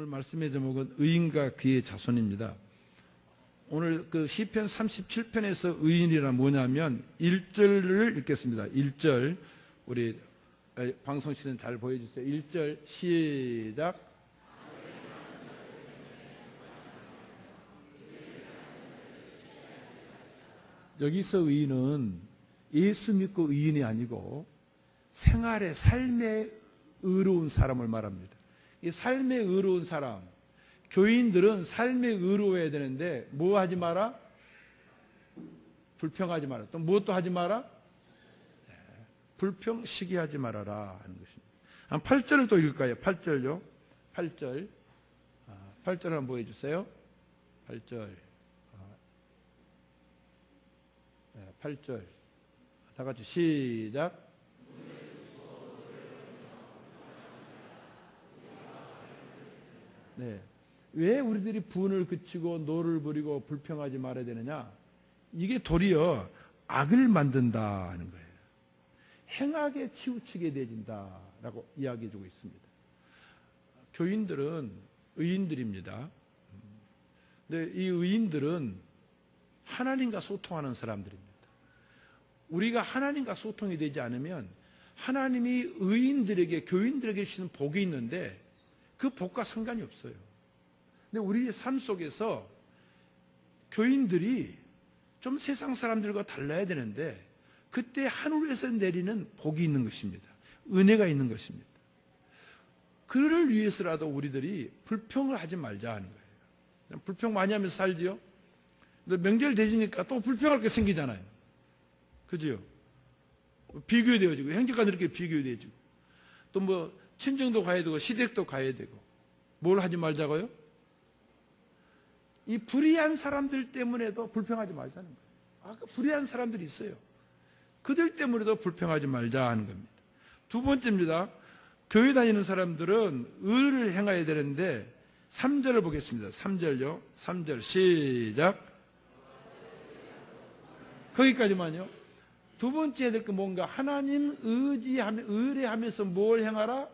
말씀의 제목은 의인과 그의 자손입니다. 오늘 그 시편 37편에서 의인이란 뭐냐면 1절을 읽겠습니다. 1절 우리 방송실은 잘 보여주세요. 1절 시작. 여기서 의인은 예수 믿고 의인이 아니고 생활의 삶에 의로운 사람을 말합니다. 이 삶에 의로운 사람, 교인들은 삶에 의로워야 되는데 뭐 하지 마라? 불평하지 마라. 또 무엇도 하지 마라? 불평, 시기하지 말아라 하는 것입니다. 한 8절을 또 읽을까요? 8절요. 8절. 8절 한번 보여주세요. 8절. 8절. 다 같이 시작. 네. 왜 우리들이 분을 그치고 노를 부리고 불평하지 말아야 되느냐? 이게 도리어 악을 만든다 하는 거예요. 행악에 치우치게 되어진다라고 이야기해 주고 있습니다. 교인들은 의인들입니다. 근데 이 의인들은 하나님과 소통하는 사람들입니다. 우리가 하나님과 소통이 되지 않으면 하나님이 의인들에게, 교인들에게 주시는 복이 있는데 그 복과 상관이 없어요. 근데 우리의 삶 속에서 교인들이 좀 세상 사람들과 달라야 되는데 그때 하늘에서 내리는 복이 있는 것입니다. 은혜가 있는 것입니다. 그를 위해서라도 우리들이 불평을 하지 말자 하는 거예요. 불평 많이 하면서 살지요? 근데 명절 되지니까 또 불평할 게 생기잖아요. 그죠? 비교되어지고, 형제간들끼리 비교되어지고, 또 뭐, 친정도 가야 되고, 시댁도 가야 되고, 뭘 하지 말자고요? 이 불의한 사람들 때문에도 불평하지 말자는 거예요. 그 불의한 사람들이 있어요. 그들 때문에도 불평하지 말자 하는 겁니다. 두 번째입니다. 교회 다니는 사람들은 의를 행해야 되는데 3절을 보겠습니다. 3절요. 3절 시작. 거기까지만요. 두 번째 해야 될 게 뭔가 하나님 의뢰하면서 뭘 행하라?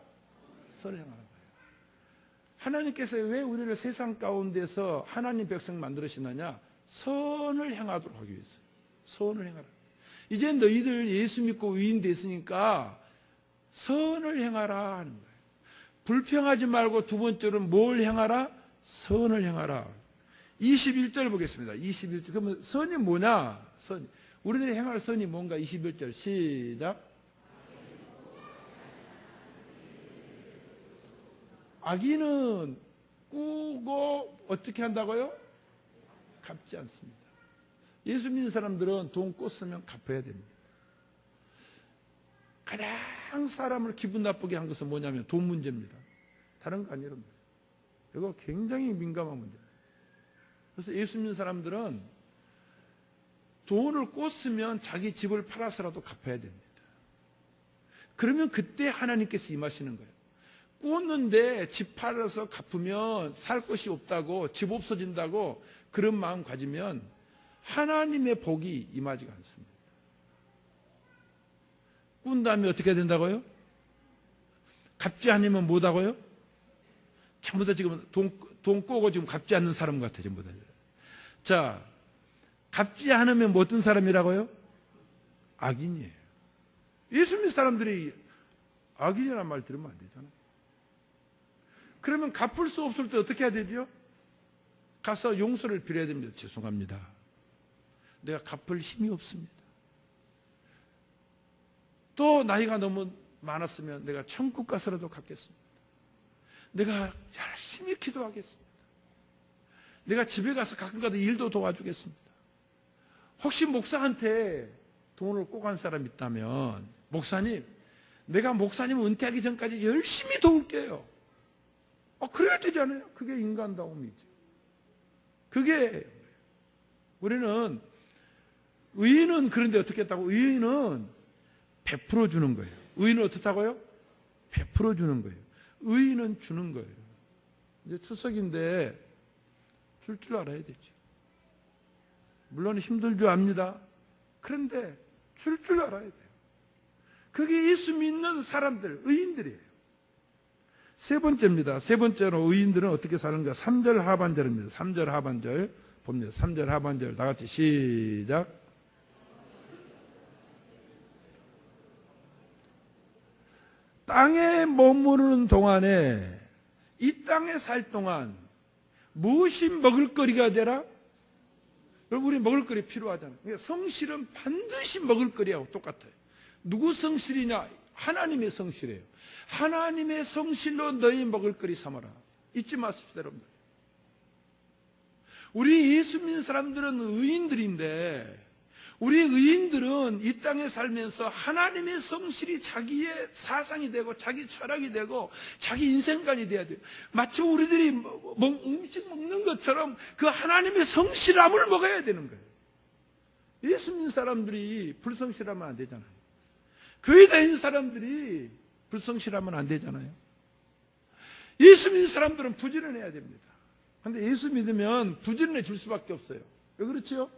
선을 행하는 거예요. 하나님께서 왜 우리를 세상 가운데서 하나님 백성 만들으시느냐? 선을 행하도록 하기 위해서. 선을 행하라. 이제 너희들 예수 믿고 의인 됐으니까 선을 행하라 하는 거예요. 불평하지 말고 두 번째로는 뭘 행하라? 선을 행하라. 21절 보겠습니다. 21절. 그러면 선이 뭐냐? 선. 우리들이 행할 선이 뭔가? 21절 시작. 악인은 꾸고 어떻게 한다고요? 갚지 않습니다. 예수 믿는 사람들은 돈 꽂으면 갚아야 됩니다. 가장 사람을 기분 나쁘게 한 것은 뭐냐면 돈 문제입니다. 다른 거 아니랍니다. 이거 굉장히 민감한 문제입니다. 그래서 예수 믿는 사람들은 돈을 꽂으면 자기 집을 팔아서라도 갚아야 됩니다. 그러면 그때 하나님께서 임하시는 거예요. 꽂는데 집 팔아서 갚으면 살 곳이 없다고, 집 없어진다고 그런 마음 가지면 하나님의 복이 임하지가 않습니다. 꾼 다음에 어떻게 된다고요? 갚지 않으면 뭐다고요? 전부 다 지금 돈 꼬고 지금 갚지 않는 사람 같아요. 전부 다. 자, 갚지 않으면 뭐 어떤 사람이라고요? 악인이에요. 예수 믿는 사람들이 악인이라는 말 들으면 안 되잖아요. 그러면 갚을 수 없을 때 어떻게 해야 되죠? 가서 용서를 빌어야 됩니다. 죄송합니다. 내가 갚을 힘이 없습니다. 또 나이가 너무 많았으면 내가 천국 가서라도 갚겠습니다. 내가 열심히 기도하겠습니다. 내가 집에 가서 가끔가다 일도 도와주겠습니다. 혹시 목사한테 돈을 꼬간 사람 있다면 목사님, 내가 목사님 은퇴하기 전까지 열심히 도울게요. 그래야 되잖아요. 그게 인간다움이지. 그게 우리는 의인은 그런데 어떻게 했다고? 의인은 베풀어 주는 거예요. 의인은 어떻다고요? 베풀어 주는 거예요. 의인은 주는 거예요. 이제 추석인데 줄 알아야 되죠. 물론 힘들 줄 압니다. 그런데 줄 알아야 돼요. 그게 예수 믿는 사람들, 의인들이에요. 세 번째입니다. 세 번째로 의인들은 어떻게 사는가? 3절 하반절입니다. 3절 하반절 봅니다. 3절 하반절 다 같이 시작. 땅에 머무르는 동안에, 이 땅에 살 동안 무엇이 먹을거리가 되라? 여러분, 우리 먹을거리 필요하잖아요. 그러니까 성실은 반드시 먹을거리하고 똑같아요. 누구 성실이냐? 하나님의 성실이에요. 하나님의 성실로 너희 먹을거리 삼아라. 잊지 마십시오, 여러분들. 우리 예수 믿는 사람들은 의인들인데, 우리 의인들은 이 땅에 살면서 하나님의 성실이 자기의 사상이 되고 자기 철학이 되고 자기 인생관이 돼야 돼요. 마치 우리들이 음식 먹는 것처럼 그 하나님의 성실함을 먹어야 되는 거예요. 예수 믿는 사람들이 불성실하면 안 되잖아요. 교회 다니는 사람들이 불성실하면 안 되잖아요. 예수 믿는 사람들은 부지런해야 됩니다. 그런데 예수 믿으면 부지런해 줄 수밖에 없어요. 왜 그렇지요?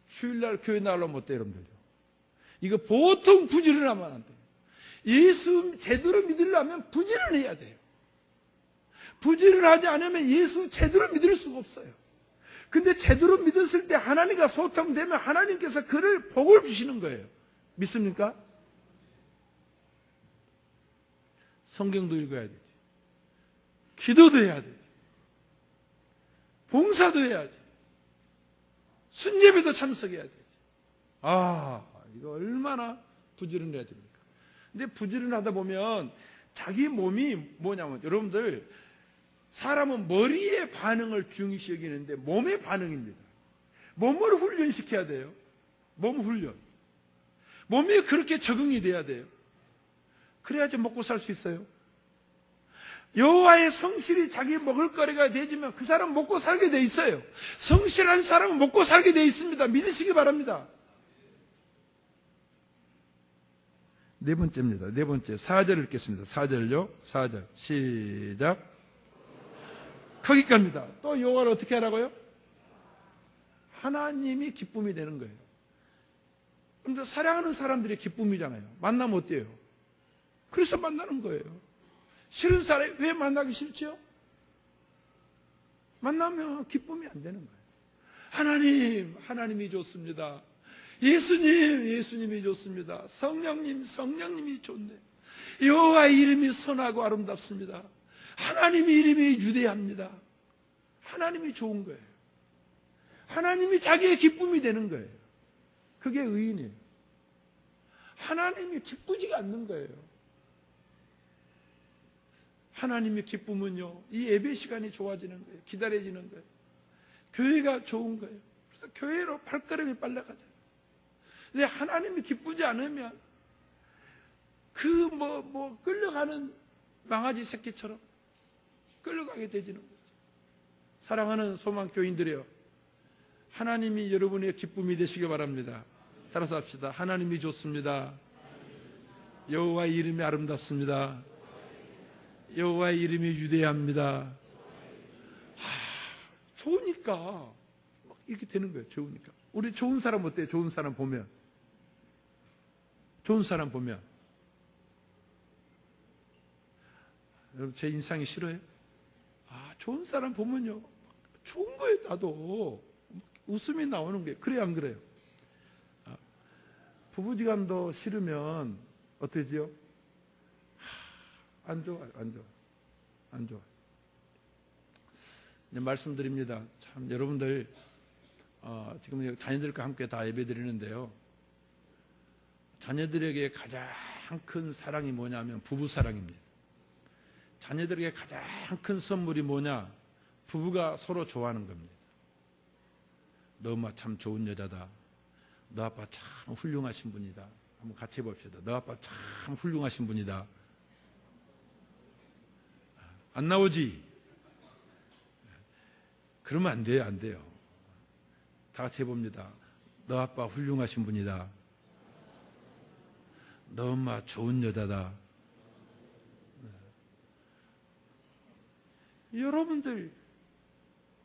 주일날 교회 나오려면 못 돼요, 여러분들. 이거 보통 부지런하면 안 돼요. 예수 제대로 믿으려면 부지런해야 돼요. 부지런하지 않으면 예수 제대로 믿을 수가 없어요. 근데 제대로 믿었을 때 하나님과 소통되면 하나님께서 그를 복을 주시는 거예요. 믿습니까? 성경도 읽어야 되지. 기도도 해야 되지. 봉사도 해야지. 순예배도 참석해야 되지. 이거 얼마나 부지런해야 됩니까? 근데 부지런하다 보면 자기 몸이 뭐냐면, 여러분들, 사람은 머리의 반응을 중요시 여기는데 몸의 반응입니다. 몸을 훈련시켜야 돼요. 몸 훈련. 몸이 그렇게 적응이 돼야 돼요. 그래야지 먹고 살 수 있어요. 여호와의 성실이 자기 먹을거리가 되지면 그 사람 먹고 살게 돼 있어요. 성실한 사람은 먹고 살게 돼 있습니다. 믿으시기 바랍니다. 네 번째입니다. 네 번째 4절 읽겠습니다. 4절요. 4절 시작. 거기까지입니다. 또 여호와를 어떻게 하라고요? 하나님이 기쁨이 되는 거예요. 그런데 사랑하는 사람들이 기쁨이잖아요. 만나면 어때요? 그래서 만나는 거예요. 싫은 사람이 왜 만나기 싫죠? 만나면 기쁨이 안 되는 거예요. 하나님이 좋습니다. 예수님이 좋습니다. 성령님이 좋네. 여호와의 이름이 선하고 아름답습니다. 하나님의 이름이 유대합니다. 하나님이 좋은 거예요. 하나님이 자기의 기쁨이 되는 거예요. 그게 의인이에요. 하나님이 기쁘지가 않는 거예요. 하나님의 기쁨은요, 이 예배 시간이 좋아지는 거예요. 기다려지는 거예요. 교회가 좋은 거예요. 그래서 교회로 발걸음이 빨라가죠. 근데 하나님이 기쁘지 않으면 끌려가는 망아지 새끼처럼 끌려가게 되지는 거죠. 사랑하는 소망교인들이여, 하나님이 여러분의 기쁨이 되시기 바랍니다. 따라서 합시다. 하나님이 좋습니다. 여호와의 이름이 아름답습니다. 여호와의 이름이 유대합니다. 좋으니까 막 이렇게 되는 거예요. 좋으니까. 우리 좋은 사람 어때요? 좋은 사람 보면 여러분, 제 인상이 싫어요? 좋은 사람 보면요, 좋은 거예요. 나도 웃음이 나오는 거예요. 그래요, 안 그래요? 부부지간도 싫으면 어떠지요? 안 좋아요. 이제 말씀드립니다. 참, 여러분들, 지금 자녀들과 함께 다 예배 드리는데요. 자녀들에게 가장 큰 사랑이 뭐냐면 부부 사랑입니다. 자녀들에게 가장 큰 선물이 뭐냐? 부부가 서로 좋아하는 겁니다. 너 엄마 참 좋은 여자다. 너 아빠 참 훌륭하신 분이다. 한번 같이 해봅시다. 너 아빠 참 훌륭하신 분이다. 안 나오지? 그러면 안 돼요, 안 돼요. 다 같이 해봅니다. 너 아빠 훌륭하신 분이다. 너 엄마 좋은 여자다. 여러분들,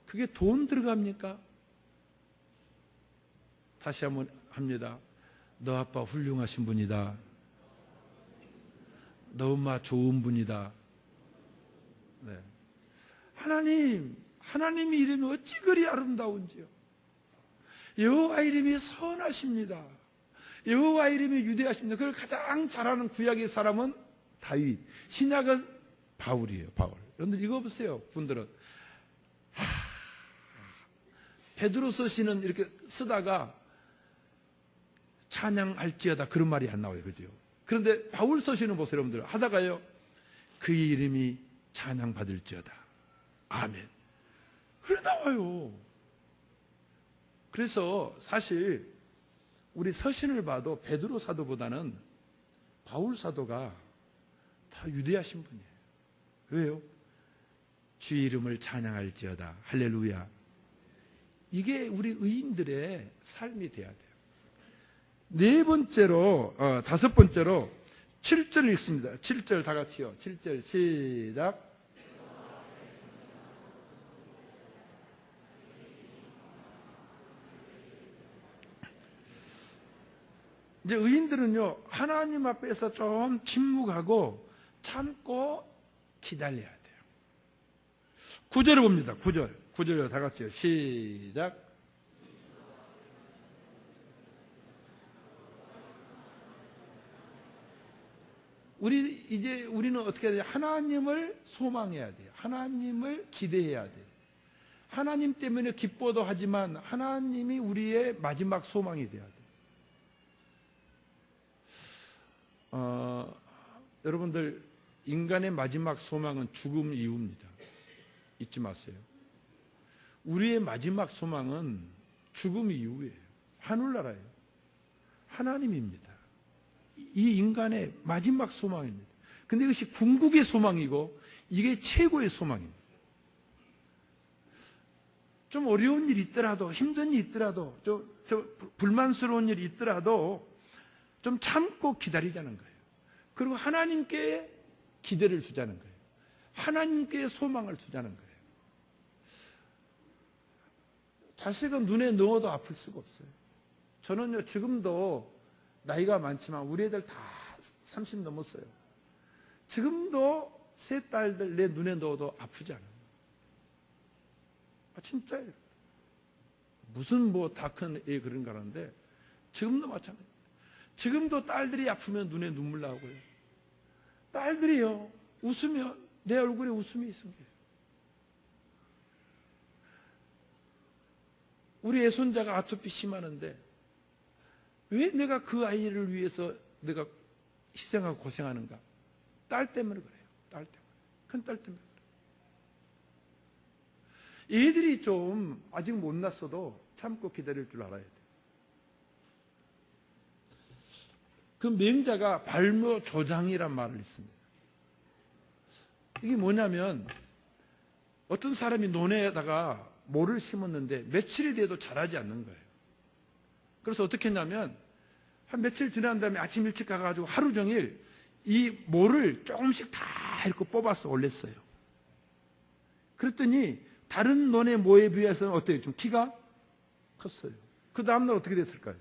그게 돈 들어갑니까? 다시 한번 합니다. 너 아빠 훌륭하신 분이다. 너 엄마 좋은 분이다. 하나님의 이름이 어찌 그리 아름다운지요. 여호와 이름이 선하십니다. 여호와 이름이 유대하십니다. 그걸 가장 잘하는 구약의 사람은 다윗, 신약은 바울이에요. 바울. 여러분들 이거 보세요. 분들은 베드로서 시는 이렇게 쓰다가 찬양할지어다 그런 말이 안 나와요. 그죠? 그런데 바울 서시는 보세요. 여러분들 하다가요, 그의 이름이 찬양받을지어다. 아멘. 그래 나와요. 그래서 사실 우리 서신을 봐도 베드로 사도보다는 바울 사도가 다 유대하신 분이에요. 왜요? 주의 이름을 찬양할지어다. 할렐루야. 이게 우리 의인들의 삶이 돼야 돼요. 다섯 번째로 7절 읽습니다. 7절 다 같이요. 7절 시작. 이제 의인들은요, 하나님 앞에서 좀 침묵하고 참고 기다려야 돼요. 9절을 봅니다. 9절 다 같이요. 시작. 우리는 어떻게 해야 돼요? 하나님을 소망해야 돼요. 하나님을 기대해야 돼요. 하나님 때문에 기뻐도 하지만 하나님이 우리의 마지막 소망이 돼야 돼요. 여러분들, 인간의 마지막 소망은 죽음 이후입니다. 잊지 마세요. 우리의 마지막 소망은 죽음 이후예요. 하늘나라예요. 하나님입니다. 이 인간의 마지막 소망입니다. 근데 이것이 궁극의 소망이고 이게 최고의 소망입니다. 좀 어려운 일이 있더라도, 힘든 일이 있더라도, 불만스러운 일이 있더라도 좀 참고 기다리자는 거예요. 그리고 하나님께 기대를 두자는 거예요. 하나님께 소망을 두자는 거예요. 자식은 눈에 넣어도 아플 수가 없어요. 저는요, 지금도 나이가 많지만 우리 애들 다 30 넘었어요. 지금도 세 딸들 내 눈에 넣어도 아프지 않아요. 진짜예요. 무슨 다 큰 애 그런가 하는데 지금도 마찬가지예요. 지금도 딸들이 아프면 눈에 눈물 나오고요. 딸들이요, 웃으면 내 얼굴에 웃음이 있습니다. 우리 애손자가 아토피 심하는데 왜 내가 그 아이를 위해서 내가 희생하고 고생하는가? 딸 때문에 그래요. 딸 때문에. 큰 딸 때문에 그래요. 애들이 좀 아직 못 났어도 참고 기다릴 줄 알아야 돼요. 그 맹자가 발묘 조장이란 말을 했습니다. 이게 뭐냐면 어떤 사람이 논에다가 모를 심었는데 며칠이 돼도 자라지 않는 거예요. 그래서 어떻게 했냐면 한 며칠 지난 다음에 아침 일찍 가가지고 하루 종일 이 모를 조금씩 다 이렇게 뽑아서 올렸어요. 그랬더니 다른 논의 모에 비해서는 어때요? 좀 키가 컸어요. 그 다음날 어떻게 됐을까요?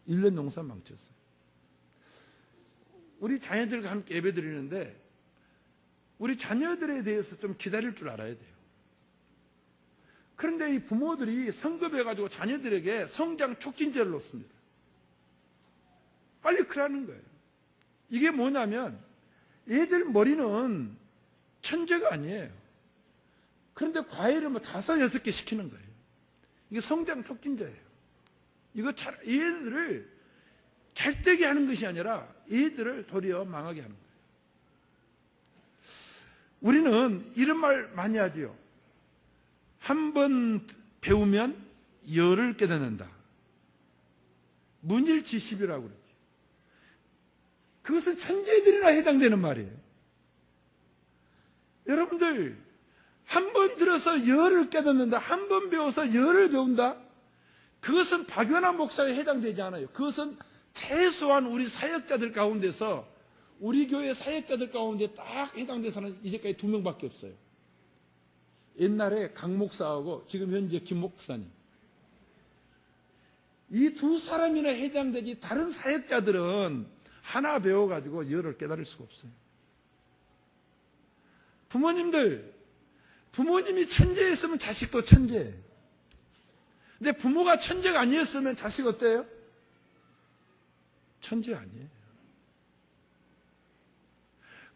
1년 농사 망쳤어요. 우리 자녀들과 함께 예배 드리는데 우리 자녀들에 대해서 좀 기다릴 줄 알아야 돼요. 그런데 이 부모들이 성급해가지고 자녀들에게 성장 촉진제를 놓습니다. 빨리 크라는 거예요. 이게 뭐냐면 애들 머리는 천재가 아니에요. 그런데 과일을 5, 6개 시키는 거예요. 이게 성장 촉진제예요. 이거 얘들을 잘 되게 하는 것이 아니라 얘들을 도리어 망하게 하는 거예요. 우리는 이런 말 많이 하지요. 한 번 배우면 열을 깨닫는다. 문일지십이라고 그러지. 그것은 천재들이나 해당되는 말이에요. 여러분들, 한 번 들어서 열을 깨닫는다. 한 번 배워서 열을 배운다. 그것은 박연한 목사에 해당되지 않아요. 그것은 최소한 우리 사역자들 가운데서, 우리 교회 사역자들 가운데 딱 해당돼서는 이제까지 2명밖에 없어요. 옛날에 강 목사하고 지금 현재 김 목사님. 이 두 사람이나 해당되지 다른 사역자들은 하나 배워가지고 열을 깨달을 수가 없어요. 부모님이 천재였으면 자식도 천재예요. 근데 부모가 천재가 아니었으면 자식 어때요? 천재 아니에요.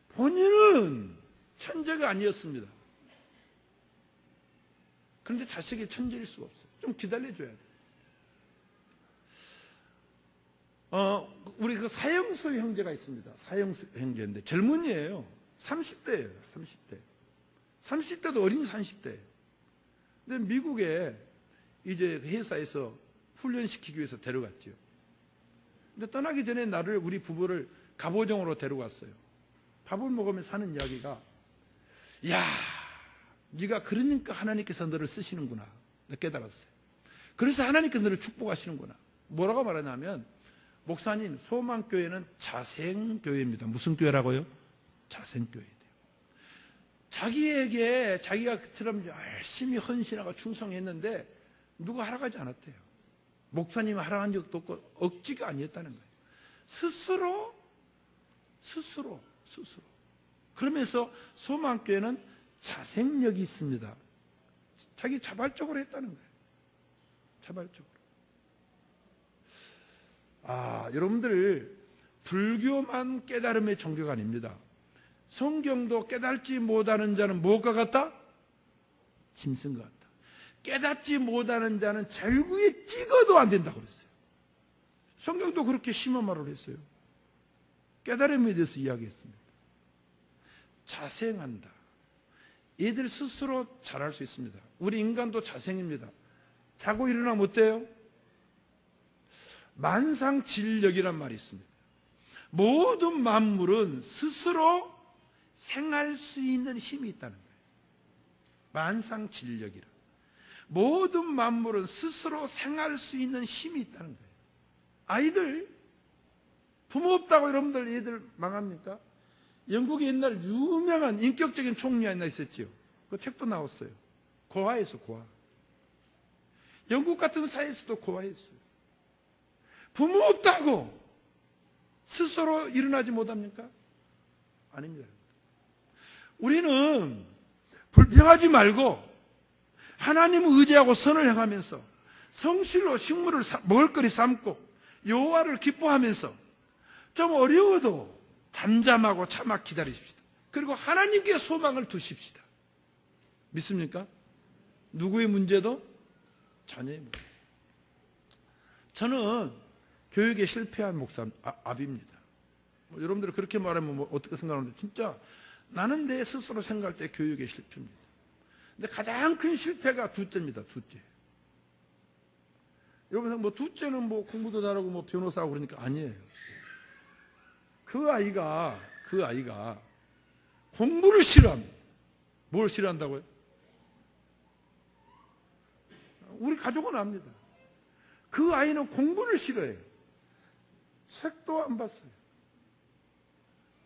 본인은 천재가 아니었습니다. 그런데 자식이 천재일 수가 없어요. 좀 기다려줘야 돼요. 우리 그 사형수 형제가 있습니다. 사형수 형제인데 젊은이에요. 30대예요. 30대. 30대도 어린 30대예요. 근데 미국에 이제 회사에서 훈련시키기 위해서 데려갔죠. 근데 떠나기 전에 나를, 우리 부부를 갑오정으로 데려갔어요. 밥을 먹으면서 하는 이야기가, 야, 네가 그러니까 하나님께서 너를 쓰시는구나. 내가 깨달았어요. 그래서 하나님께서 너를 축복하시는구나. 뭐라고 말하냐면, 목사님, 소망교회는 자생교회입니다. 무슨 교회라고요? 자생교회예요. 자기에게 자기가 그처럼 열심히 헌신하고 충성했는데 누가 하락하지 않았대요. 목사님이 하락한 적도 없고 억지가 아니었다는 거예요. 스스로. 그러면서 소망교회는 자생력이 있습니다. 자기 자발적으로 했다는 거예요. 자발적으로. 여러분들, 불교만 깨달음의 종교가 아닙니다. 성경도 깨닫지 못하는 자는 무엇과 같다? 짐승과 같다. 깨닫지 못하는 자는 절구에 찍어도 안 된다고 그랬어요. 성경도 그렇게 심한 말을 했어요. 깨달음에 대해서 이야기했습니다. 자생한다. 얘들 스스로 잘할 수 있습니다. 우리 인간도 자생입니다. 자고 일어나면 어때요? 만상질력이란 말이 있습니다. 모든 만물은 스스로 생할 수 있는 힘이 있다는 거예요. 만상질력이라. 모든 만물은 스스로 생할 수 있는 힘이 있다는 거예요. 아이들, 부모 없다고 여러분들 애들 망합니까? 영국에 옛날 유명한 인격적인 총리 하나 있었죠. 그 책도 나왔어요. 고아에서 고아. 영국 같은 사회에서도 고아였어요. 부모 없다고 스스로 일어나지 못합니까? 아닙니다. 우리는 불평하지 말고 하나님을 의지하고 선을 행하면서 성실로 식물을 먹을거리 삼고 여호와를 기뻐하면서 좀 어려워도 잠잠하고 참아 기다리십시다. 그리고 하나님께 소망을 두십시다. 믿습니까? 누구의 문제도 자녀의 문제. 저는 교육에 실패한 아비입니다. 여러분들이 그렇게 말하면 어떻게 생각하는데, 진짜 나는 내 스스로 생각할 때 교육의 실패입니다. 근데 가장 큰 실패가 둘째입니다. 둘째. 여러분, 둘째는 공부도 잘하고 변호사하고 그러니까 아니에요. 그 아이가 공부를 싫어합니다. 뭘 싫어한다고요? 우리 가족은 압니다. 그 아이는 공부를 싫어해요. 책도 안 봤어요.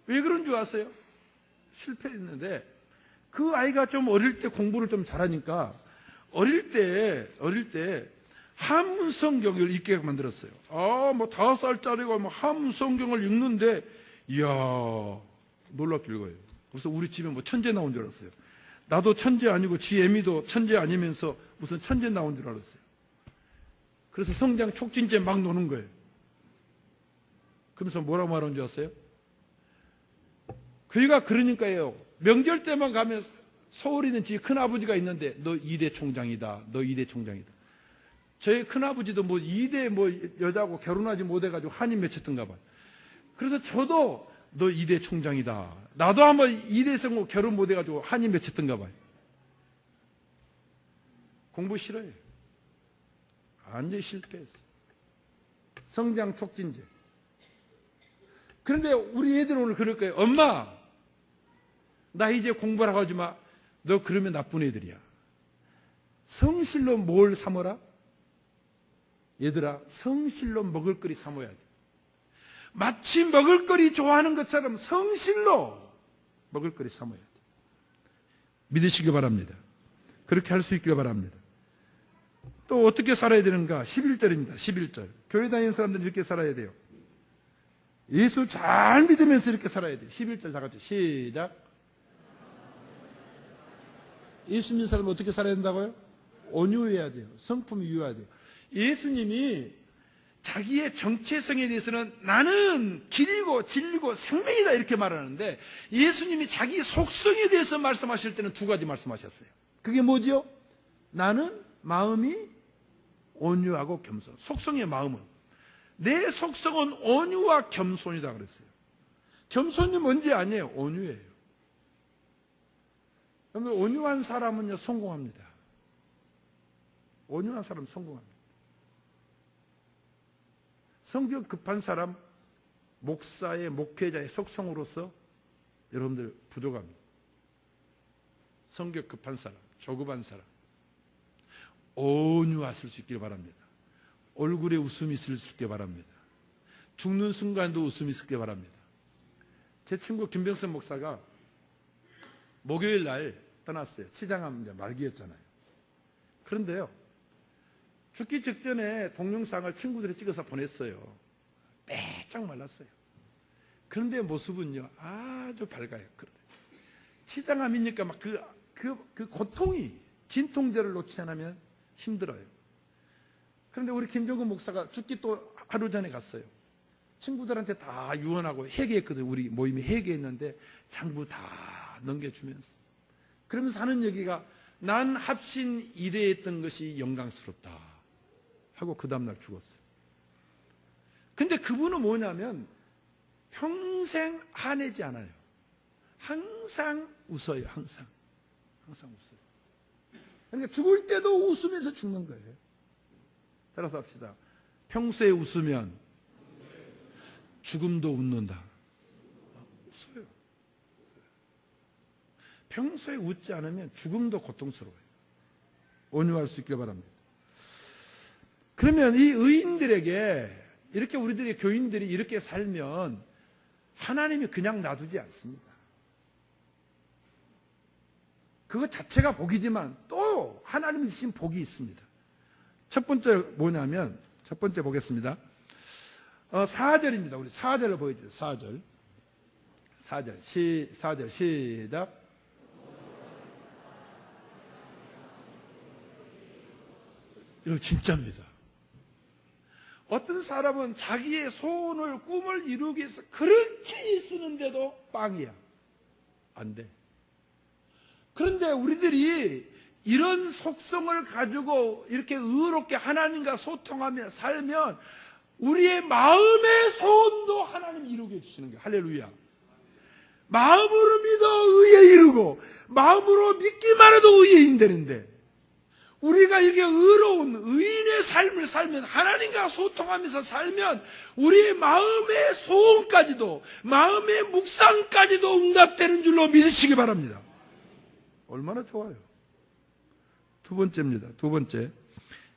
왜 그런 줄 아세요? 실패했는데, 그 아이가 좀 어릴 때 공부를 좀 잘하니까 어릴 때 한문 성경을 읽게 만들었어요. 5살짜리가 한문 성경을 읽는데, 이야, 놀랍게 읽어요. 그래서 우리 집에 천재 나온 줄 알았어요. 나도 천재 아니고 지 애미도 천재 아니면서 무슨 천재 나온 줄 알았어요. 그래서 성장 촉진제 막 노는 거예요. 그러면서 뭐라고 말하는 줄 아세요? 그이가 그러니까요. 명절 때만 가면 서울에 있는 지 큰아버지가 있는데, 너 2대 총장이다. 너 2대 총장이다. 저희 큰아버지도 2대 여자하고 결혼하지 못해가지고 한이 맺혔던가 봐요. 그래서 저도 너 2대 총장이다. 나도 한번 2대 성공 결혼 못해가지고 한이 맺혔던가 봐요. 공부 싫어요. 완전히 실패했어. 성장 촉진제. 그런데 우리 애들 오늘 그럴 거예요. 엄마, 나 이제 공부하라고 하지 마. 너 그러면 나쁜 애들이야. 성실로 뭘 삼어라? 얘들아, 성실로 먹을거리 삼어야 돼. 마치 먹을거리 좋아하는 것처럼 성실로 먹을거리 삼어야 돼. 믿으시기 바랍니다. 그렇게 할 수 있길 바랍니다. 또 어떻게 살아야 되는가? 11절입니다. 11절. 교회 다니는 사람들은 이렇게 살아야 돼요. 예수 잘 믿으면서 이렇게 살아야 돼요. 11절 다 같이 시작. 예수 믿는 사람은 어떻게 살아야 된다고요? 온유해야 돼요. 성품이 유효해야 돼요. 예수님이 자기의 정체성에 대해서는 나는 길이고 진리고 생명이다 이렇게 말하는데, 예수님이 자기 속성에 대해서 말씀하실 때는 두 가지 말씀하셨어요. 그게 뭐죠? 나는 마음이 온유하고 겸손. 속성의 마음은, 내 속성은 온유와 겸손이다 그랬어요. 겸손이 뭔지 아니에요. 온유예요. 여러분, 온유한 사람은요 성공합니다. 온유한 사람은 성공합니다. 성격 급한 사람, 목사의 목회자의 속성으로서 여러분들 부족합니다. 성격 급한 사람, 조급한 사람, 온유하실 수 있길 바랍니다. 얼굴에 웃음이 있을 수 있게 바랍니다. 죽는 순간도 웃음이 있게 바랍니다. 제 친구 김병선 목사가 목요일 날 떠났어요. 치장암 이제 말기였잖아요. 그런데요, 죽기 직전에 동영상을 친구들이 찍어서 보냈어요. 빼짝 말랐어요. 그런데 모습은요 아주 밝아요. 치장암이니까 막 그 고통이, 진통제를 놓지 않으면 힘들어요. 그런데 우리 김종근 목사가 죽기 또 하루 전에 갔어요. 친구들한테 다 유언하고 회개했거든요. 우리 모임이 회개했는데 장부 다 넘겨주면서, 그러면서 하는 얘기가, 난 합신 일회했던 것이 영광스럽다 하고 그 다음날 죽었어요. 근데 그분은 뭐냐면 평생 화내지 않아요. 항상 웃어요. 항상 웃어요. 그러니까 죽을 때도 웃으면서 죽는 거예요. 따라서 합시다. 평소에 웃으면 죽음도 웃는다. 웃어요. 평소에 웃지 않으면 죽음도 고통스러워요. 온유할 수 있길 바랍니다. 그러면 이 의인들에게, 이렇게 우리들의 교인들이 이렇게 살면 하나님이 그냥 놔두지 않습니다. 그것 자체가 복이지만 또 하나님이 주신 복이 있습니다. 첫 번째 뭐냐면, 첫 번째 보겠습니다. 4절입니다. 우리 4절을 보여주세요. 4절 시작. 이거 진짜입니다. 어떤 사람은 자기의 소원을, 꿈을 이루기 위해서 그렇게 쓰는데도 빵이야. 안 돼. 그런데 우리들이 이런 속성을 가지고 이렇게 의롭게 하나님과 소통하며 살면 우리의 마음의 소원도 하나님이 이루게 해주시는 거예요. 할렐루야. 마음으로 믿어 의에 이르고 마음으로 믿기만 해도 의인 되는데, 우리가 이렇게 의로운 의인의 삶을 살면, 하나님과 소통하면서 살면 우리의 마음의 소원까지도, 마음의 묵상까지도 응답되는 줄로 믿으시기 바랍니다. 얼마나 좋아요. 두 번째입니다. 두 번째,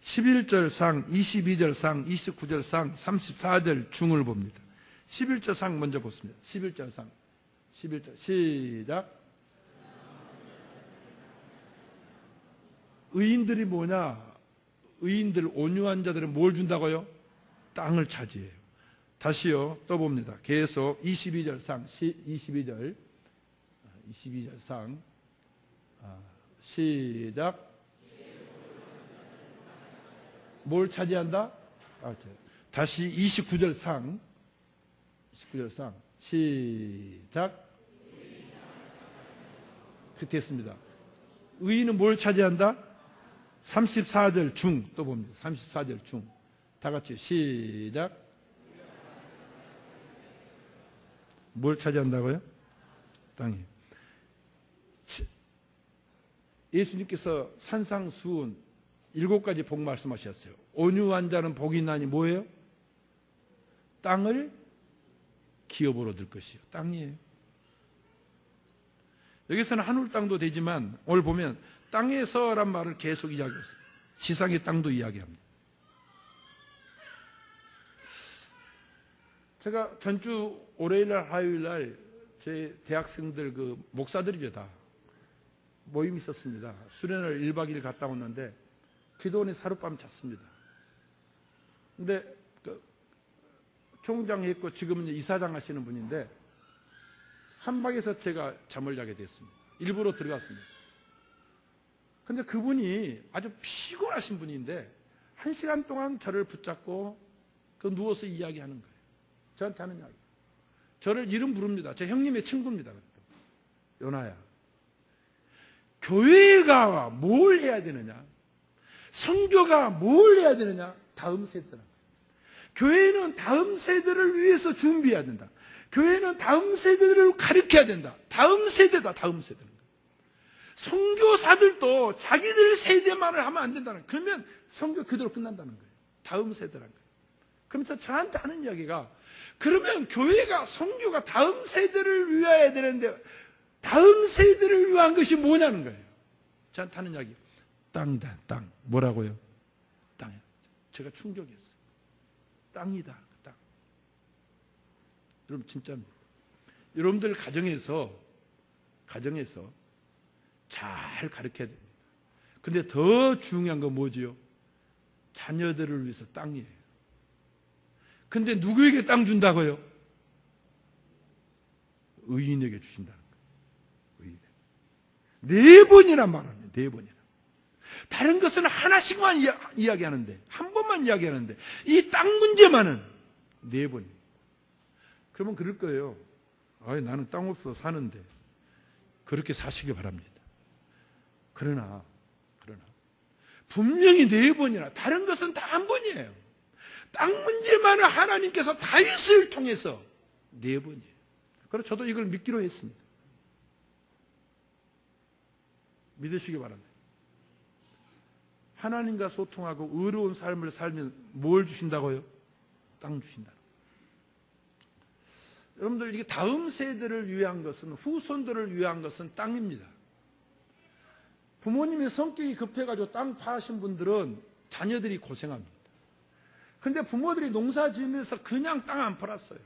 11절 상, 22절 상, 29절 상, 34절 중을 봅니다. 11절 상 먼저 보습니다. 11절 상, 11절 시작. 의인들이 뭐냐? 의인들, 온유한 자들은 뭘 준다고요? 땅을 차지해요. 다시요, 또 봅니다. 계속 22절 상, 22절 상, 시작. 뭘 차지한다? 다시 29절 상, 시작. 그렇게 했습니다. 의인은 뭘 차지한다? 34절 중, 또 봅니다. 34절 중. 다 같이 시작. 뭘 차지한다고요? 땅이. 예수님께서 산상수훈 7가지 복 말씀하셨어요. 온유한 자는 복이 있나니 뭐예요? 땅을 기업으로 얻을 것이요. 땅이에요. 여기서는 하늘 땅도 되지만 오늘 보면 땅에서란 말을 계속 이야기했어요. 지상의 땅도 이야기합니다. 제가 전주 월요일날 화요일날 제 대학생들 그 목사들이죠 다 모임이 있었습니다. 수련을 1박 2일 갔다 왔는데 기도원에 하룻밤 잤습니다. 근데 그 총장이 있고 지금은 이사장 하시는 분인데 한 방에서 제가 잠을 자게 됐습니다. 일부러 들어갔습니다. 근데 그분이 아주 피곤하신 분인데 1시간 동안 저를 붙잡고 누워서 이야기하는 거예요. 저한테 하는 이야기. 저를 이름 부릅니다. 제 형님의 친구입니다. 요나야, 교회가 뭘 해야 되느냐? 선교가 뭘 해야 되느냐? 다음 세대라는 거예요. 교회는 다음 세대를 위해서 준비해야 된다. 교회는 다음 세대를 가르쳐야 된다. 다음 세대다, 다음 세대는. 선교사들도 자기들 세대만을 하면 안 된다는 거예요. 그러면 선교 그대로 끝난다는 거예요. 다음 세대라는 거예요. 그러면서 저한테 하는 이야기가, 그러면 교회가, 선교가 다음 세대를 위해야 되는데 다음 세대를 위한 것이 뭐냐는 거예요. 저한테 하는 이야기, 땅이다, 땅. 뭐라고요? 땅이야. 제가 충격이었어요. 땅이다, 땅. 여러분 진짜입니다. 여러분들 가정에서 잘 가르쳐야 됩니다. 근데 더 중요한 건 뭐지요? 자녀들을 위해서 땅이에요. 근데 누구에게 땅 준다고요? 의인에게 주신다는 거예요. 의인에게. 4번이나 말하네, 4번이나. 다른 것은 하나씩만 이야기하는데, 한 번만 이야기하는데, 이 땅 문제만은 4번입니다. 그러면 그럴 거예요. 아이, 나는 땅 없어 사는데. 그렇게 사시기 바랍니다. 그러나 분명히 4번이나, 다른 것은 다 한 번이에요. 땅 문제만은 하나님께서 다윗을 통해서 4번이에요. 그래서 저도 이걸 믿기로 했습니다. 믿으시기 바랍니다. 하나님과 소통하고 의로운 삶을 살면 뭘 주신다고요? 땅 주신다. 여러분들, 이게 다음 세대를 위한 것은, 후손들을 위한 것은 땅입니다. 부모님이 성격이 급해가지고 땅 파신 분들은 자녀들이 고생합니다. 근데 부모들이 농사 지으면서 그냥 땅 안 팔았어요.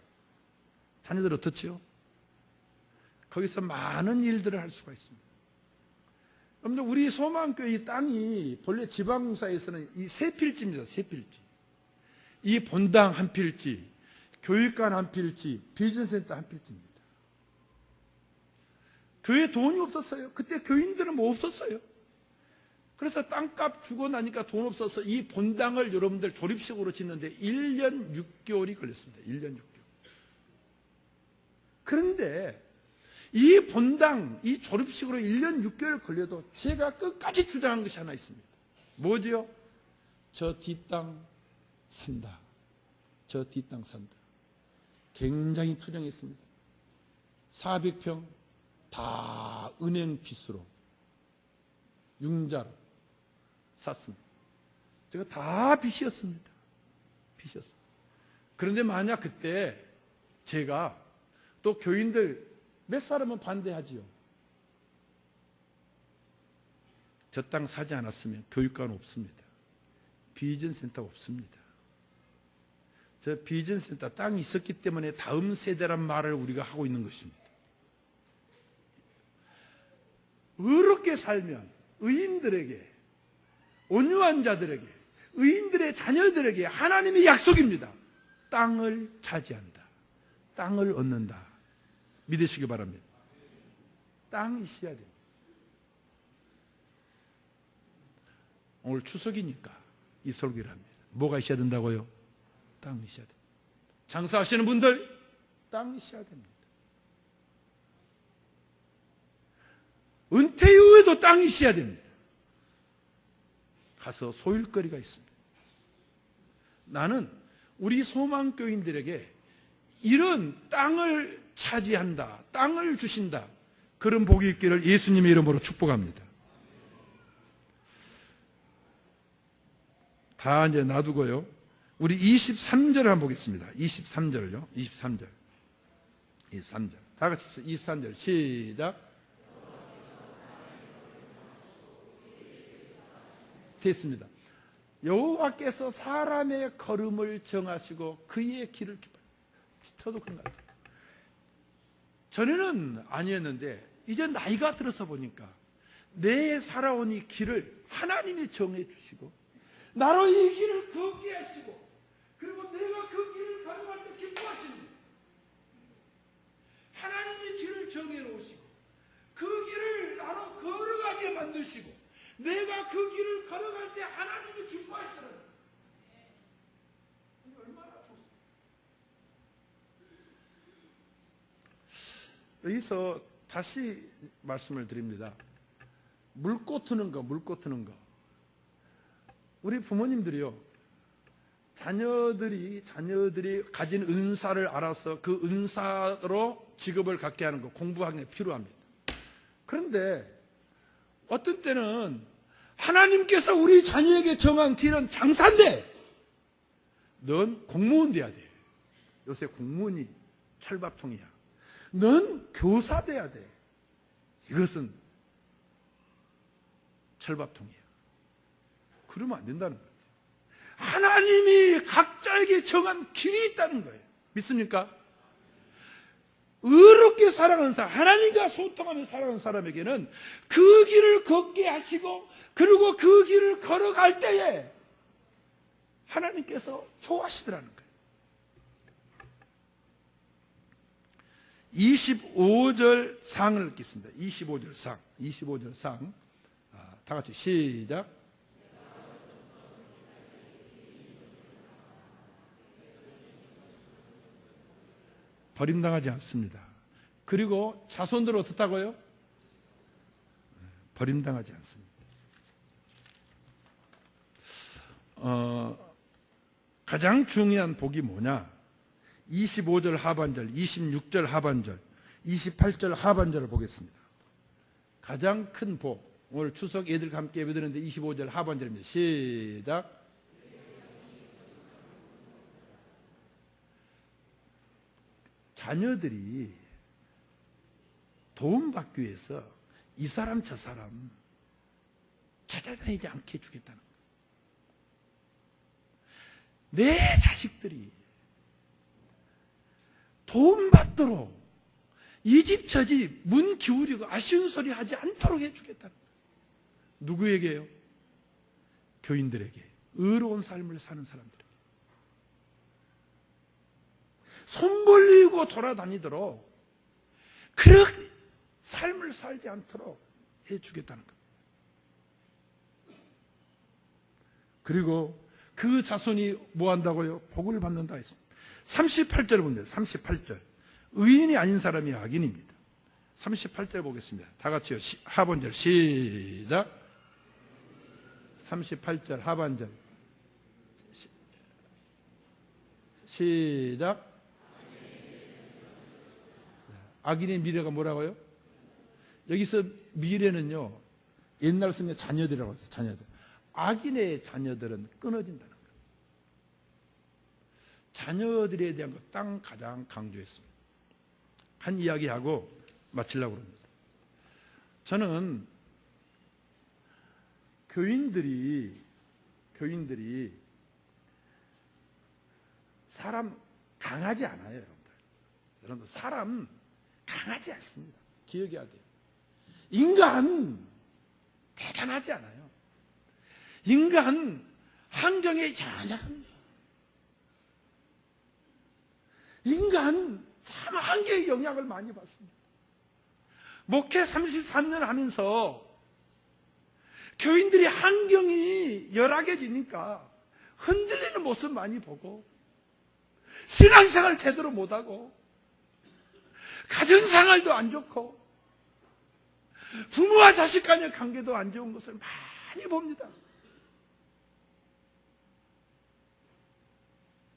자녀들 어떻지요? 거기서 많은 일들을 할 수가 있습니다. 여러분들, 우리 소망교회 이 땅이 본래 지방공사에서는 이 3필지입니다. 3필지. 이 본당 한 필지, 교육관 한 필지, 비전센터 한 필지입니다. 교회에 돈이 없었어요. 그때 교인들은 뭐 없었어요. 그래서 땅값 주고 나니까 돈 없어서 이 본당을 여러분들 조립식으로 짓는데 1년 6개월이 걸렸습니다. 1년 6개월. 그런데 이 본당, 이 조립식으로 1년 6개월 걸려도 제가 끝까지 주장한 것이 하나 있습니다. 뭐지요? 저 뒷땅 산다. 저 뒷땅 산다. 굉장히 투정했습니다. 400평 다 은행 빚으로, 융자로 샀습니다. 제가 다 빚이었습니다. 빚이었습니다. 그런데 만약 그때 제가, 또 교인들 몇 사람은 반대하지요. 저 땅 사지 않았으면 교육관 없습니다. 비전센터 없습니다. 저 비전센터 땅이 있었기 때문에 다음 세대란 말을 우리가 하고 있는 것입니다. 의롭게 살면 의인들에게, 온유한 자들에게, 의인들의 자녀들에게 하나님의 약속입니다. 땅을 차지한다. 땅을 얻는다. 믿으시기 바랍니다. 땅이 있어야 됩니다. 오늘 추석이니까 이 설교를 합니다. 뭐가 있어야 된다고요? 땅이 있어야 됩니다. 장사하시는 분들, 땅이 있어야 됩니다. 은퇴 이후에도 땅이 있어야 됩니다. 가서 소일거리가 있습니다. 나는 우리 소망교인들에게 이런 땅을 차지한다, 땅을 주신다, 그런 복이 있기를 예수님의 이름으로 축복합니다. 다 이제 놔두고요. 우리 23절을 한번 보겠습니다. 23절을요. 23절. 다 같이 23절 시작. 됐습니다. 여호와께서 사람의 걸음을 정하시고 그의 길을 기뻐요. 저도 그런 것 같아요. 전에는 아니었는데 이제 나이가 들어서 보니까 내 살아온 이 길을 하나님이 정해 주시고 나로 이 길을 걷게 하시고, 그리고 내가 그 길을 걸어갈 때 기뻐하십니다. 하나님이 길을 정해 놓으시고 그 길을 나로 걸어가게 만드시고 내가 그 길을 걸어갈 때 하나님이 기뻐하시더라고요. 얼마나 좋습니까? 여기서 다시 말씀을 드립니다. 물고 트는 거. 우리 부모님들이요, 자녀들이 가진 은사를 알아서 그 은사로 직업을 갖게 하는 거, 공부하는 게 필요합니다. 그런데 어떤 때는 하나님께서 우리 자녀에게 정한 길은 장사인데 넌 공무원 돼야 돼. 요새 공무원이 철밥통이야. 넌 교사 돼야 돼. 이것은 철밥통이야. 그러면 안 된다는 거지. 하나님이 각자에게 정한 길이 있다는 거예요. 믿습니까? 의롭게 살아가는 사람, 하나님과 소통하며 살아가는 사람에게는 그 길을 걷게 하시고, 그리고 그 길을 걸어갈 때에 하나님께서 좋아하시더라는 거예요. 25절 상을 읽겠습니다. 25절 상. 다 같이 시작. 버림당하지 않습니다. 그리고 자손들 어떻다고요? 버림당하지 않습니다. 가장 중요한 복이 뭐냐? 25절 하반절, 26절 하반절, 28절 하반절을 보겠습니다. 가장 큰 복. 오늘 추석 애들과 함께 예배드리는데 25절 하반절입니다. 시작. 자녀들이 도움받기 위해서 이 사람 저 사람 찾아다니지 않게 해주겠다는 거예요. 내 자식들이 도움받도록 이 집 저 집 문 기울이고 아쉬운 소리 하지 않도록 해주겠다는 거예요. 누구에게요? 교인들에게. 의로운 삶을 사는 사람들에게. 손 벌리고 돌아다니도록 그렇게 삶을 살지 않도록 해주겠다는 겁니다. 그리고 그 자손이 뭐 한다고요? 복을 받는다 했습니다. 38절을 보면 38절. 의인이 아닌 사람이 악인입니다. 38절 보겠습니다. 다 같이요. 하반절 시작. 38절 하반절 시작. 악인의 미래가 뭐라고요? 여기서 미래는요, 옛날 성경 자녀들이라고 했어요. 자녀들. 악인의 자녀들은 끊어진다는 거예요. 자녀들에 대한 것 땅 가장 강조했습니다. 한 이야기하고 마치려고 합니다. 저는 교인들이 사람 강하지 않아요, 여러분들. 여러분들 사람 강하지 않습니다. 기억해야 돼요. 인간 대단하지 않아요. 인간 환경에 연약합니다. 인간 참 환경에 영향을 많이 받습니다. 목회 33년 하면서 교인들이 환경이 열악해지니까 흔들리는 모습 많이 보고 신앙생활 제대로 못하고 가정생활도 안 좋고 부모와 자식 간의 관계도 안 좋은 것을 많이 봅니다.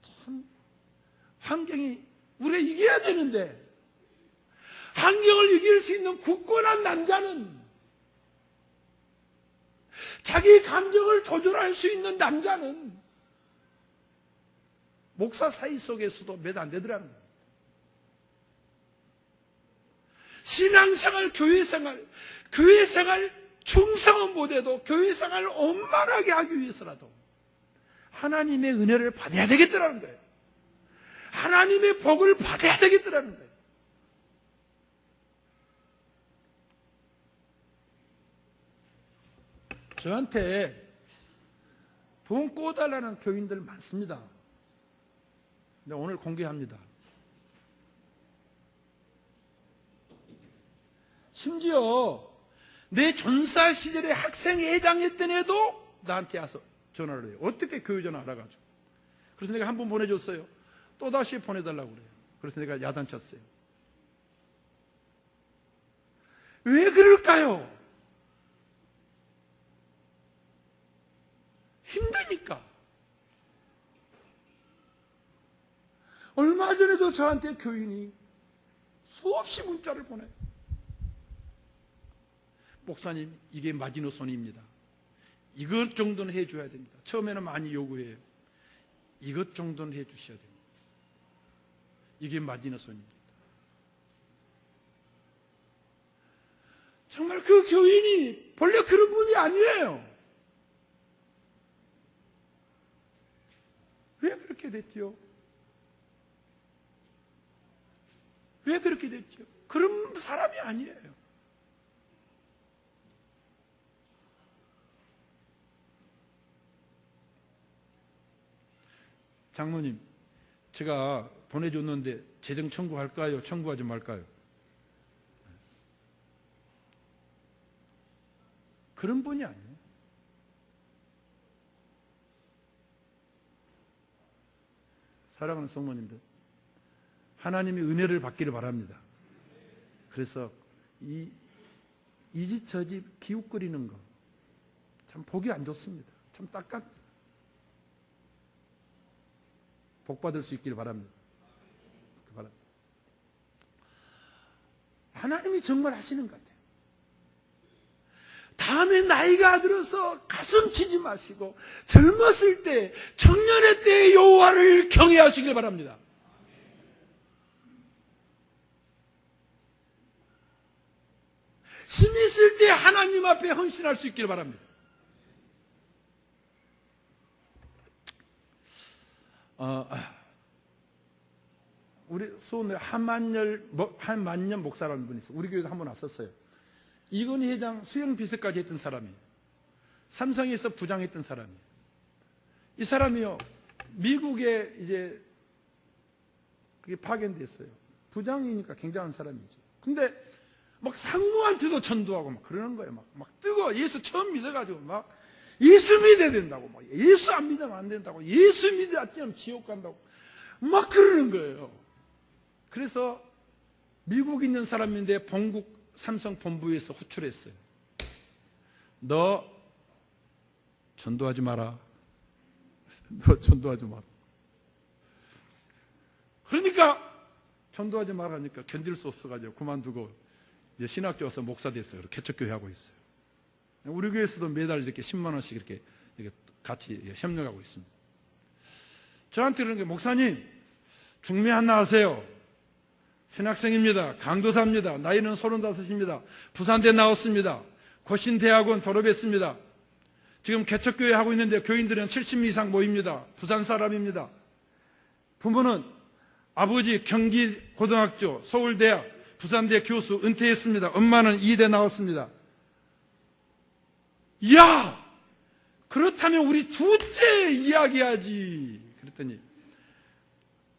참 환경이 우리가 이겨야 되는데 환경을 이길 수 있는 굳건한 남자는 자기 감정을 조절할 수 있는 남자는 목사 사이 속에서도 몇 안 되더라는 거예요. 신앙생활, 교회생활 충성은 못해도 교회생활을 원만하게 하기 위해서라도 하나님의 은혜를 받아야 되겠더라는 거예요. 하나님의 복을 받아야 되겠더라는 거예요. 저한테 돈 꿔달라는 교인들 많습니다. 근데 오늘 공개합니다. 심지어 내 전사 시절에 학생회장했던 애도 나한테 와서 전화를 해요. 어떻게 교회 전화 알아가지고. 그래서 내가 한 번 보내줬어요. 또다시 보내달라고 그래요. 그래서 내가 야단쳤어요. 왜 그럴까요? 힘드니까. 얼마 전에도 저한테 교인이 수없이 문자를 보내요. 목사님, 이게 마지노선입니다. 이것 정도는 해줘야 됩니다. 처음에는 많이 요구해요. 이것 정도는 해주셔야 됩니다. 이게 마지노선입니다. 정말 그 교인이 본래 그런 분이 아니에요. 왜 그렇게 됐죠? 왜 그렇게 됐죠? 그런 사람이 아니에요. 장로님, 제가 보내줬는데 재정 청구할까요? 청구하지 말까요? 그런 분이 아니에요. 사랑하는 성모님들, 하나님이 은혜를 받기를 바랍니다. 그래서 이 집 저 집 기웃거리는 거 참 보기 안 좋습니다. 참 딱깝니다. 복 받을 수 있기를 바랍니다. 하나님이 정말 하시는 것 같아요. 다음에 나이가 들어서 가슴 치지 마시고 젊었을 때, 청년의 때의 여호와를 경외하시길 바랍니다. 힘이 있을 때 하나님 앞에 헌신할 수 있길 바랍니다. 우리 수원에 한만년 목사라는 분이 있어요. 우리 교회도 한번 왔었어요. 이건희 회장 수영 비서까지 했던 사람이에요. 삼성에서 부장했던 사람이에요. 이 사람이요, 미국에 이제 그게 파견됐어요. 부장이니까 굉장한 사람이죠. 근데 막 상무한테도 전도하고 막 그러는 거예요. 막 뜨거워. 예수 처음 믿어가지고 막 예수 믿어야 된다고, 막 예수 안 믿으면 안 된다고, 예수 믿어야 지옥 간다고 막 그러는 거예요. 그래서 미국 있는 사람인데 본국 삼성 본부에서 호출했어요. 너 전도하지 마라. 너 전도하지 마라. 그러니까 전도하지 말라니까 견딜 수 없어가지고 그만두고 이제 신학교 와서 목사 됐어요. 개척교회 하고 있어요. 우리 교회에서도 매달 이렇게 10만 원씩 이렇게 같이 협력하고 있습니다. 저한테 그러는 게, 목사님 중매 하나 하세요. 신학생입니다. 강도사입니다. 나이는 35입니다. 부산대 나왔습니다. 고신대학원 졸업했습니다. 지금 개척교회 하고 있는데 교인들은 70명 이상 모입니다. 부산 사람입니다. 부모는 아버지 경기고등학교, 서울대학, 부산대 교수 은퇴했습니다. 엄마는 이대 나왔습니다. 야, 그렇다면 우리 둘째 이야기하지. 그랬더니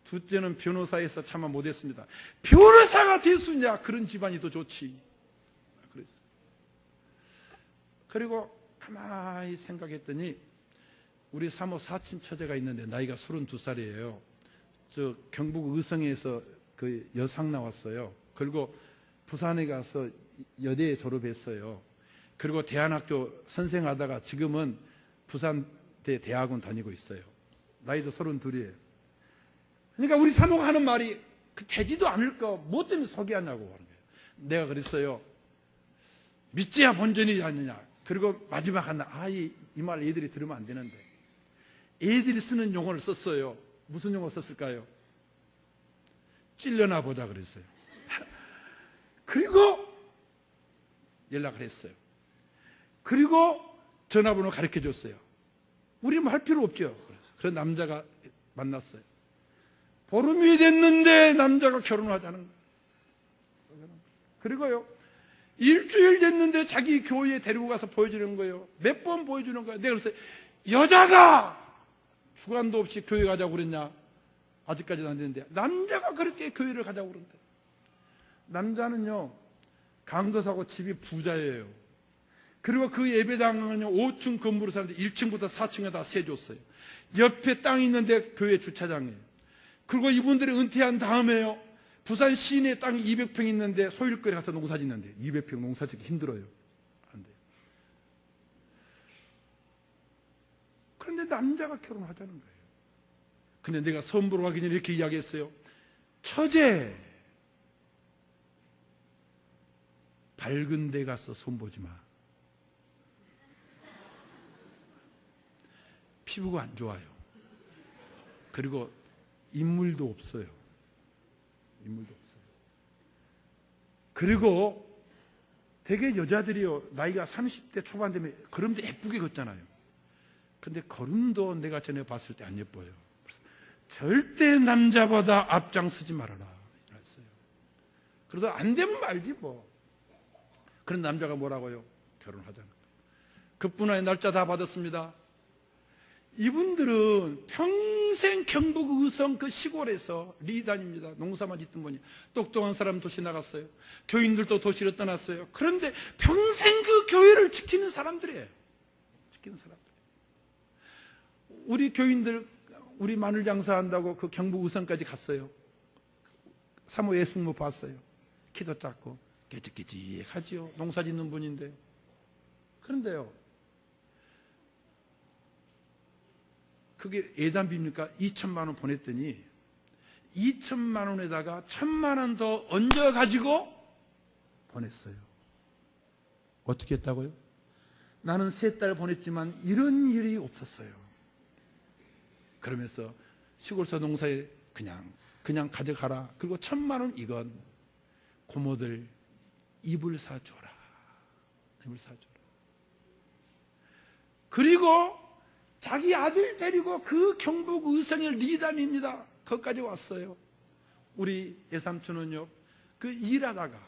둘째는 변호사에서 차마 못했습니다. 변호사가 됐으냐, 그런 집안이 더 좋지. 그랬어요. 그리고 가만히 생각했더니 우리 사모 사친 처제가 있는데 나이가 32살이에요. 저 경북 의성에서 그 여상 나왔어요. 그리고 부산에 가서 여대에 졸업했어요. 그리고 대안학교 선생하다가 지금은 부산대 대학원 다니고 있어요. 나이도 32이에요. 그러니까 우리 사모가 하는 말이 되지도 않을 거 뭐 때문에 소개하냐고 하는 거예요. 내가 그랬어요. 믿지야 본전이지 않느냐. 그리고 마지막 하나, 이 말 애들이 들으면 안 되는데, 애들이 쓰는 용어를 썼어요. 무슨 용어 썼을까요? 찔려나 보자 그랬어요. 그리고 연락을 했어요. 그리고 전화번호 가르쳐 줬어요. 우리 뭐 할 필요 없죠. 그래서 남자가 만났어요. 보름이 됐는데 남자가 결혼을 하자는 거예요. 그리고요, 일주일 됐는데 자기 교회에 데리고 가서 보여주는 거예요. 몇 번 보여주는 거예요. 내가 그랬어요. 여자가 주관도 없이 교회 가자고 그랬냐? 아직까지도 안 됐는데 남자가 그렇게 교회를 가자고 그런다. 남자는요, 강도사고 집이 부자예요. 그리고 그 예배당은 5층 건물을 사는데 1층부터 4층에 다 세줬어요. 옆에 땅이 있는데 교회 주차장이에요. 그리고 이분들이 은퇴한 다음에요, 부산 시내 땅이 200평 있는데 소일거리 가서 농사 짓는데 200평 농사 짓기 힘들어요. 안 돼요. 그런데 남자가 결혼하자는 거예요. 근데 내가 선보러 가기 전에 이렇게 이야기했어요. 처제, 밝은 데 가서 손보지 마. 피부가 안 좋아요. 그리고 인물도 없어요. 인물도 없어요. 그리고 되게 여자들이요, 나이가 30대 초반 되면 걸음도 예쁘게 걷잖아요. 근데 걸음도 내가 전에 봤을 때 안 예뻐요. 절대 남자보다 앞장서지 말아라 이랬어요. 그래서 안 되면 말지 뭐. 그런 남자가 뭐라고요? 결혼하자는 거예요. 급분화의 날짜 다 받았습니다. 이분들은 평생 경북 의성 그 시골에서 리단입니다. 농사만 짓던 분이. 똑똑한 사람 도시 나갔어요. 교인들도 도시로 떠났어요. 그런데 평생 그 교회를 지키는 사람들이에요. 지키는 사람들. 우리 교인들, 우리 마늘 장사한다고 그 경북 의성까지 갔어요. 사모 예수모 봤어요. 키도 작고 깨직깨직하지요. 농사 짓는 분인데. 그런데요, 그게 예단비입니까? 2천만 원 보냈더니 2천만 원에다가 1,000만 원 더 얹어가지고 보냈어요. 어떻게 했다고요? 나는 3달 보냈지만 이런 일이 없었어요. 그러면서 시골서 농사에 그냥 가져가라. 그리고 1,000만 원 이건 고모들 이불 사줘라. 이불 사줘라. 그리고 자기 아들 데리고 그 경북 의성의 리단입니다. 거기까지 왔어요. 우리 예삼촌은요, 그 일하다가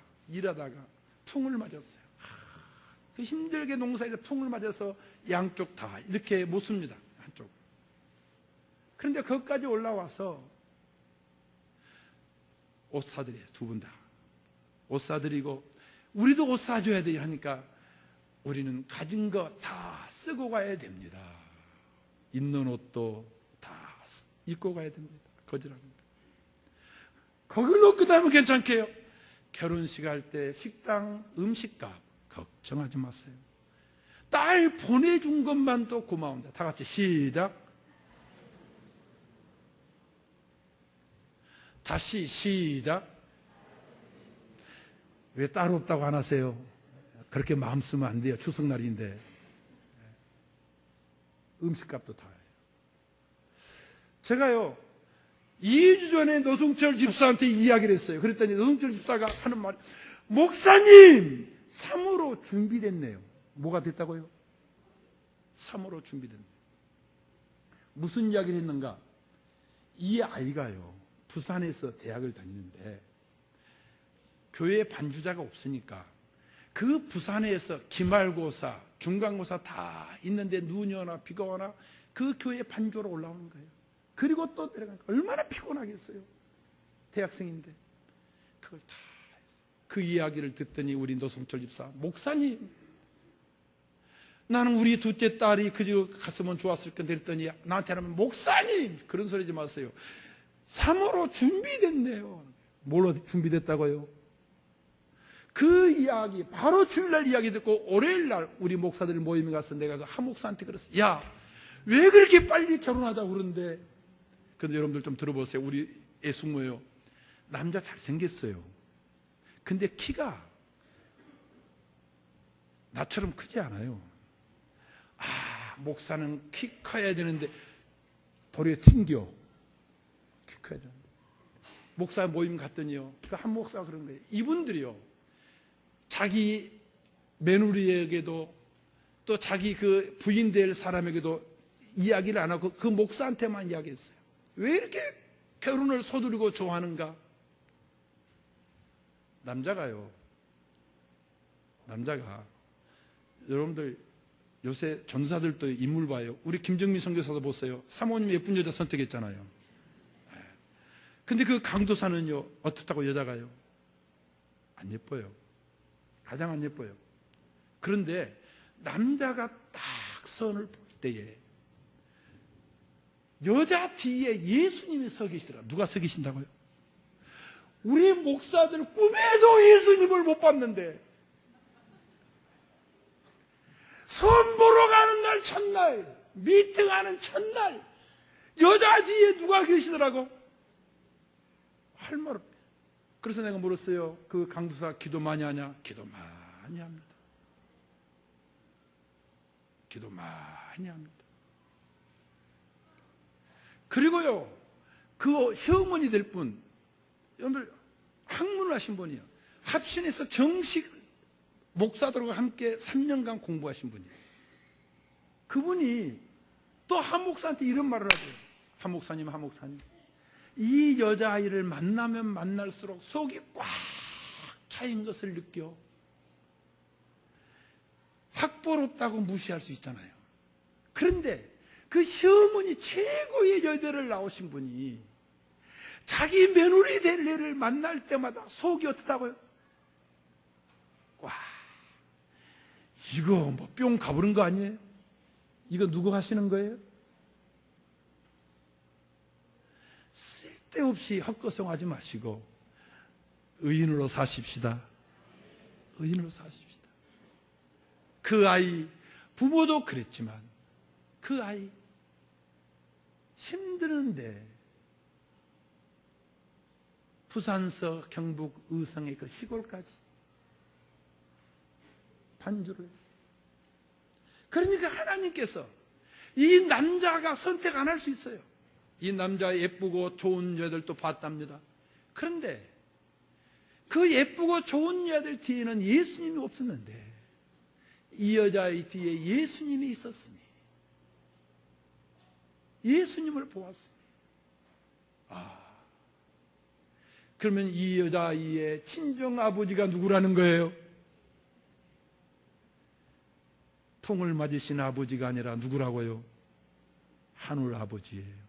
풍을 맞았어요. 그 힘들게 농사에서 풍을 맞아서 양쪽 다 이렇게 못 씁니다. 한쪽. 그런데 거기까지 올라와서 옷 사드려요. 두 분 다. 옷 사드리고 우리도 옷 사줘야 돼 하니까 우리는 가진 거 다 쓰고 가야 됩니다. 있는 옷도 다 입고 가야 됩니다. 거절합니다. 거길 놓고 다면 괜찮게요. 결혼식 할 때 식당 음식값 걱정하지 마세요. 딸 보내준 것만도 고마운데. 다 같이 시작. 다시 시작. 왜 딸 없다고 안 하세요? 그렇게 마음 쓰면 안 돼요. 추석날인데. 음식값도 다 해요. 제가요, 2주 전에 노승철 집사한테 이야기를 했어요. 그랬더니 노승철 집사가 하는 말이, 목사님! 3으로 준비됐네요. 뭐가 됐다고요? 3으로 준비됐네요. 무슨 이야기를 했는가? 이 아이가요, 부산에서 대학을 다니는데 교회 반주자가 없으니까 그 부산에서 기말고사, 중간고사 다 있는데 눈이 오나 비가 오나 그 교회 반주로 올라오는 거예요. 그리고 또 내려가니까 얼마나 피곤하겠어요. 대학생인데. 그걸 다 했어요. 그 이야기를 듣더니 우리 노승철 집사, 목사님, 나는 우리 둘째 딸이 그저 갔으면 좋았을 건데 했더니 나한테 하면, 목사님! 그런 소리 하지 마세요. 3으로 준비됐네요. 뭘로 준비됐다고요? 그 이야기, 바로 주일날 이야기 듣고 월요일날 우리 목사들 모임에 가서 내가 그 한 목사한테 그랬어요. 야, 왜 그렇게 빨리 결혼하자고 그러는데? 근데 여러분들 좀 들어보세요. 우리 애숙모요, 남자 잘생겼어요. 근데 키가 나처럼 크지 않아요. 목사는 키 커야 되는데 도리어 튕겨. 키 커야 되는데. 목사 모임 갔더니요, 그 한 목사가 그런 거예요. 이분들이요, 자기 며느리에게도 또 자기 그 부인 될 사람에게도 이야기를 안 하고 그 목사한테만 이야기했어요. 왜 이렇게 결혼을 서두르고 좋아하는가? 남자가 여러분들 요새 전사들도 인물 봐요. 우리 김정민 선교사도 보세요. 사모님 예쁜 여자 선택했잖아요. 근데 그 강도사는요, 어떻다고 여자가요? 안 예뻐요. 가장 안 예뻐요. 그런데 남자가 딱 선을 볼 때에 여자 뒤에 예수님이 서 계시더라. 누가 서 계신다고요? 우리 목사들 꿈에도 예수님을 못 봤는데 선 보러 가는 날 첫날, 미팅하는 첫날 여자 뒤에 누가 계시더라고? 할 말 없네. 그래서 내가 물었어요. 그 강도사 기도 많이 하냐? 기도 많이 합니다. 기도 많이 합니다. 그리고요, 그 시어머니 될 분, 여러분들 학문을 하신 분이요. 합신에서 정식 목사들과 함께 3년간 공부하신 분이에요. 그분이 또 한 목사한테 이런 말을 하고요. 한 목사님, 이 여자아이를 만나면 만날수록 속이 꽉 차인 것을 느껴. 학벌없다고 무시할 수 있잖아요. 그런데 그 시어머니 최고의 여대를 나오신 분이 자기 며느리 될 애를 만날 때마다 속이 어떻다고요? 와, 이거 뭐 뿅 가버린 거 아니에요? 이거 누구 하시는 거예요? 쓸데없이 헛것송하지 마시고 의인으로 사십시다. 의인으로 사십시다. 그 아이, 부모도 그랬지만 그 아이 힘드는데 부산서 경북 의성의 그 시골까지 반주를 했어요. 그러니까 하나님께서 이 남자가 선택 안 할 수 있어요. 이 남자 예쁘고 좋은 여자들도 봤답니다. 그런데 그 예쁘고 좋은 여자들 뒤에는 예수님이 없었는데 이 여자의 뒤에 예수님이 있었으니 예수님을 보았으니 그러면 이 여자아이의 친정 아버지가 누구라는 거예요? 통을 맞으신 아버지가 아니라 누구라고요? 하늘 아버지예요.